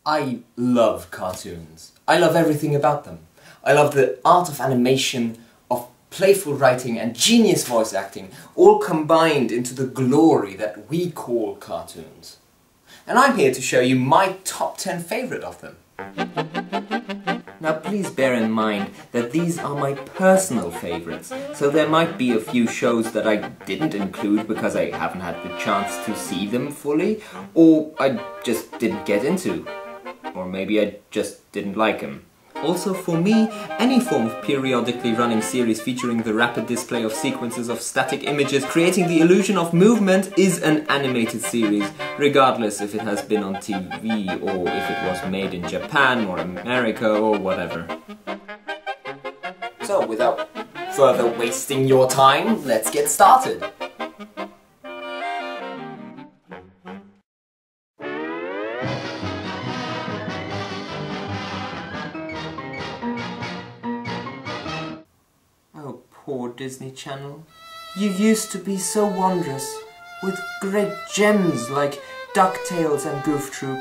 I love cartoons. I love everything about them. I love the art of animation, of playful writing and genius voice acting, all combined into the glory that we call cartoons. And I'm here to show you my top 10 favourite of them. Now please bear in mind that these are my personal favourites, so there might be a few shows that I didn't include because I haven't had the chance to see them fully, or I just didn't get into. Or maybe I just didn't like them. Also, for me, any form of periodically running series featuring the rapid display of sequences of static images creating the illusion of movement is an animated series, regardless if it has been on TV or if it was made in Japan or America or whatever. So, without further wasting your time, let's get started. Oh, poor Disney Channel. You used to be so wondrous, with great gems like DuckTales and Goof Troop.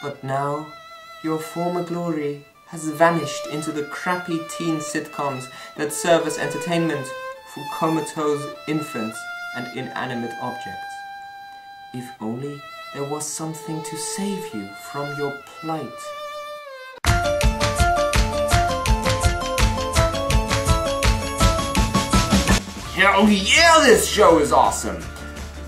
But now, your former glory has vanished into the crappy teen sitcoms that serve as entertainment for comatose infants and inanimate objects. If only there was something to save you from your plight. Hell yeah, this show is awesome!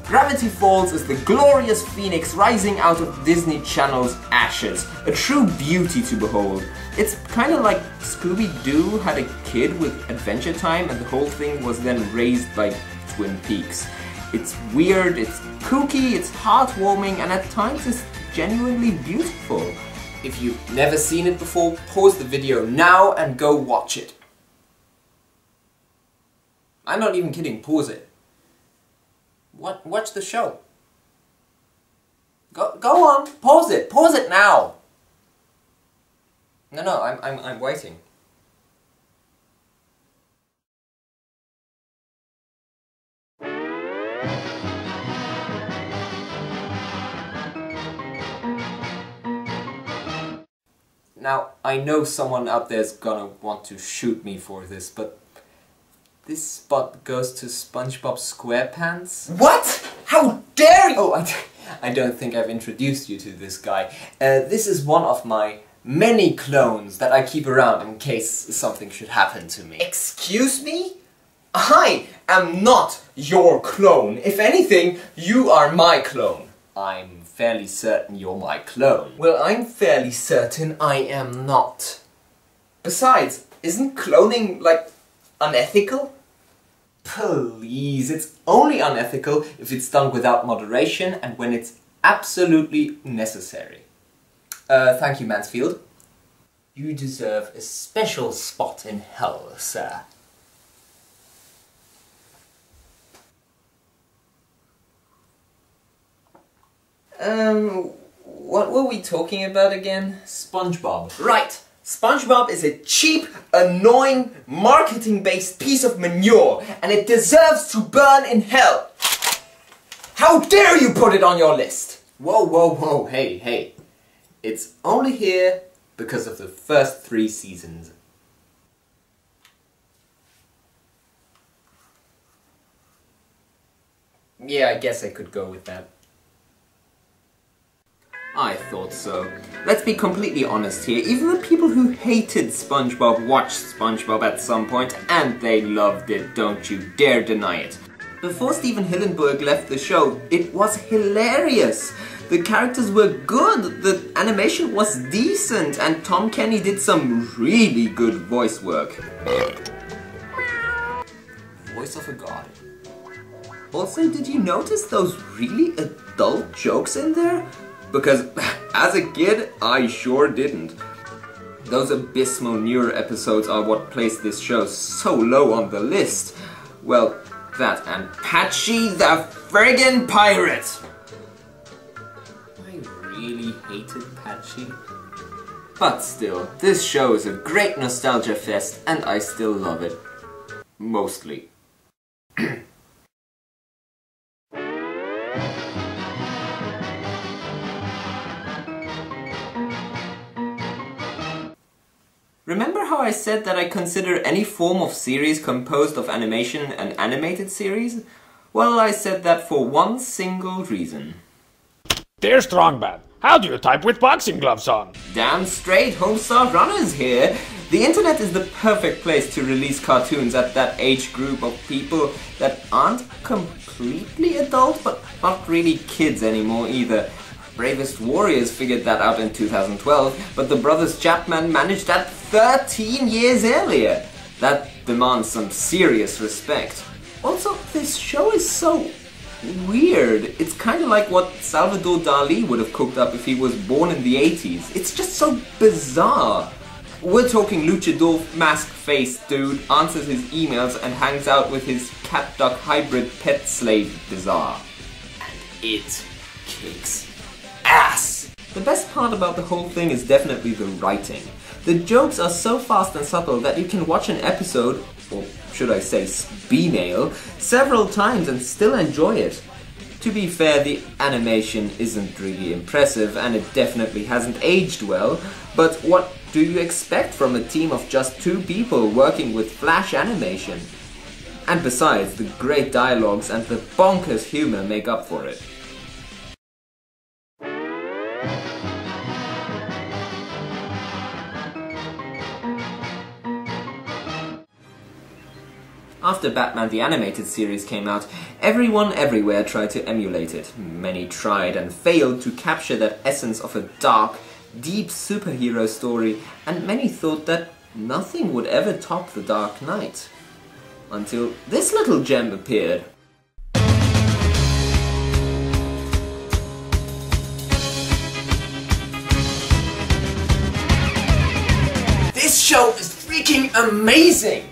Gravity Falls is the glorious phoenix rising out of Disney Channel's ashes, a true beauty to behold. It's kinda like Scooby-Doo had a kid with Adventure Time and the whole thing was then raised by Twin Peaks. It's weird, it's kooky, it's heartwarming, and at times it's genuinely beautiful. If you've never seen it before, pause the video now and go watch it. I'm not even kidding, pause it. Watch the show. Go on, pause it now. No, I'm waiting. Now, I know someone out there's gonna want to shoot me for this, but this spot goes to SpongeBob SquarePants. What? How dare you! Oh, I don't think I've introduced you to this guy. This is one of my many clones that I keep around in case something should happen to me. Excuse me? I am not your clone. If anything, you are my clone. I'm fairly certain you're my clone. Well, I'm fairly certain I am not. Besides, isn't cloning, like, unethical? Please, it's only unethical if it's done without moderation and when it's absolutely necessary. Thank you, Mansfield. You deserve a special spot in hell, sir. What were we talking about again? SpongeBob. Right! SpongeBob is a cheap, annoying, marketing-based piece of manure, and it deserves to burn in hell! How dare you put it on your list! Whoa, hey. It's only here because of the first 3 seasons. Yeah, I guess I could go with that. I thought so. Let's be completely honest here, even the people who hated SpongeBob watched SpongeBob at some point, and they loved it, don't you dare deny it. Before Steven Hillenburg left the show, it was hilarious! The characters were good, the animation was decent, and Tom Kenny did some really good voice work. Voice of a god. Also, did you notice those really adult jokes in there? Because, as a kid, I sure didn't. Those abysmal newer episodes are what placed this show so low on the list. Well, that and Patchy the friggin' pirate! I really hated Patchy. But still, this show is a great nostalgia fest and I still love it. Mostly. Remember how I said that I consider any form of series composed of animation an animated series? Well, I said that for one single reason. Dear Strongman, how do you type with boxing gloves on? Damn straight, Homestar Runners here! The internet is the perfect place to release cartoons at that age group of people that aren't completely adult, but not really kids anymore either. Bravest Warriors figured that out in 2012, but the brothers Chapman managed that 13 years earlier. That demands some serious respect. Also, this show is so weird. It's kind of like what Salvador Dali would have cooked up if he was born in the 80s. It's just so bizarre. We're talking luchador mask-faced dude answers his emails and hangs out with his cat-duck hybrid pet slave bizarre. And it kicks ass! The best part about the whole thing is definitely the writing. The jokes are so fast and subtle that you can watch an episode, or should I say speenail, several times and still enjoy it. To be fair, the animation isn't really impressive and it definitely hasn't aged well, but what do you expect from a team of just 2 people working with flash animation? And besides, the great dialogues and the bonkers humor make up for it. After Batman the Animated Series came out, everyone everywhere tried to emulate it. Many tried and failed to capture that essence of a dark, deep superhero story, and many thought that nothing would ever top The Dark Knight. Until this little gem appeared. This show is freaking amazing!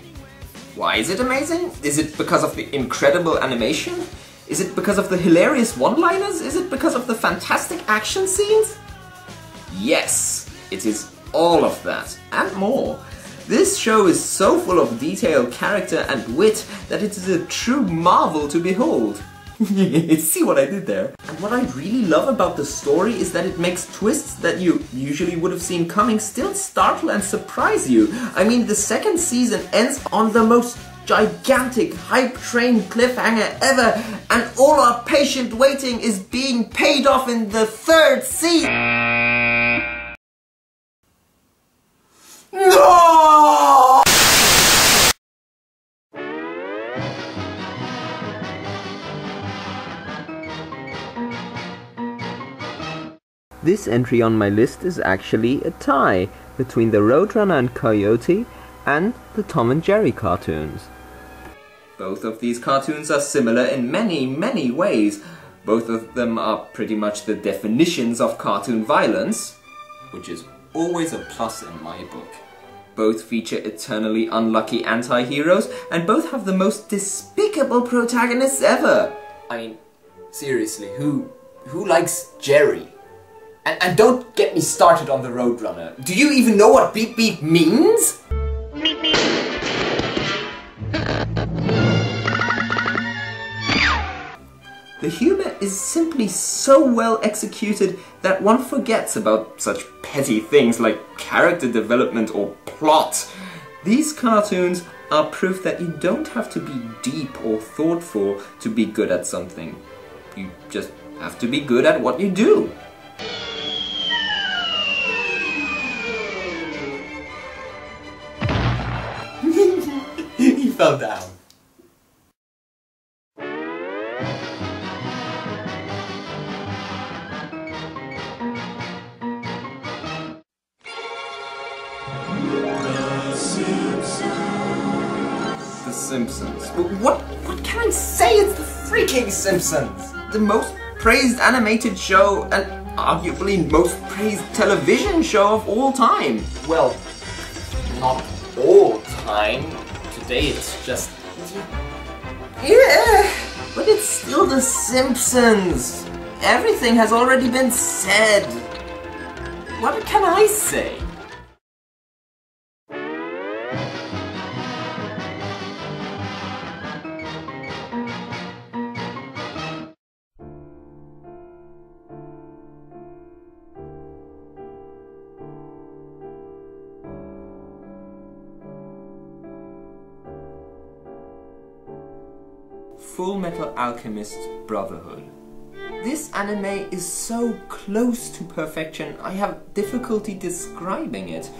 Why is it amazing? Is it because of the incredible animation? Is it because of the hilarious one-liners? Is it because of the fantastic action scenes? Yes, it is all of that, and more. This show is so full of detail, character and wit that it is a true marvel to behold. See what I did there? And what I really love about the story is that it makes twists that you usually would have seen coming still startle and surprise you. I mean, the second season ends on the most gigantic hype train cliffhanger ever, and all our patient waiting is being paid off in the 3rd season. No! This entry on my list is actually a tie between the Roadrunner and Coyote and the Tom and Jerry cartoons. Both of these cartoons are similar in many, many ways. Both of them are pretty much the definitions of cartoon violence, which is always a plus in my book. Both feature eternally unlucky anti-heroes, and both have the most despicable protagonists ever. I mean, seriously, who likes Jerry? And don't get me started on the Roadrunner. Do you even know what beep beep means? Beep beep. The humor is simply so well executed that one forgets about such petty things like character development or plot. These cartoons are proof that you don't have to be deep or thoughtful to be good at something. You just have to be good at what you do. He fell down. The Simpsons. What can I say? It's the freaking Simpsons! The most praised animated show and arguably most praised television show of all time. Well, not all time. Today it's just... yeah, but it's still The Simpsons. Everything has already been said. What can I say? Full Metal Alchemist Brotherhood. This anime is so close to perfection, I have difficulty describing it.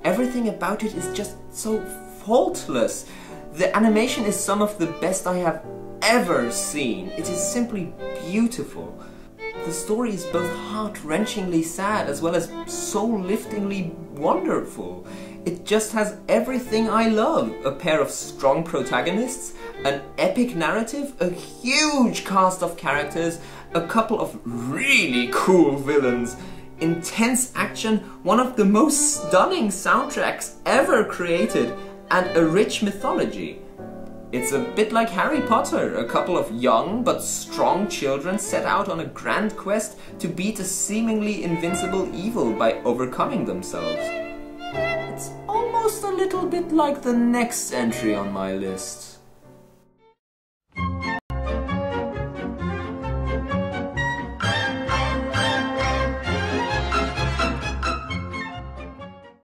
Everything about it is just so faultless. The animation is some of the best I have ever seen. It is simply beautiful. The story is both heart-wrenchingly sad as well as soul-liftingly wonderful. It just has everything I love. A pair of strong protagonists, an epic narrative, a huge cast of characters, a couple of really cool villains, intense action, one of the most stunning soundtracks ever created, and a rich mythology. It's a bit like Harry Potter, a couple of young but strong children set out on a grand quest to beat a seemingly invincible evil by overcoming themselves. It's almost a little bit like the next entry on my list.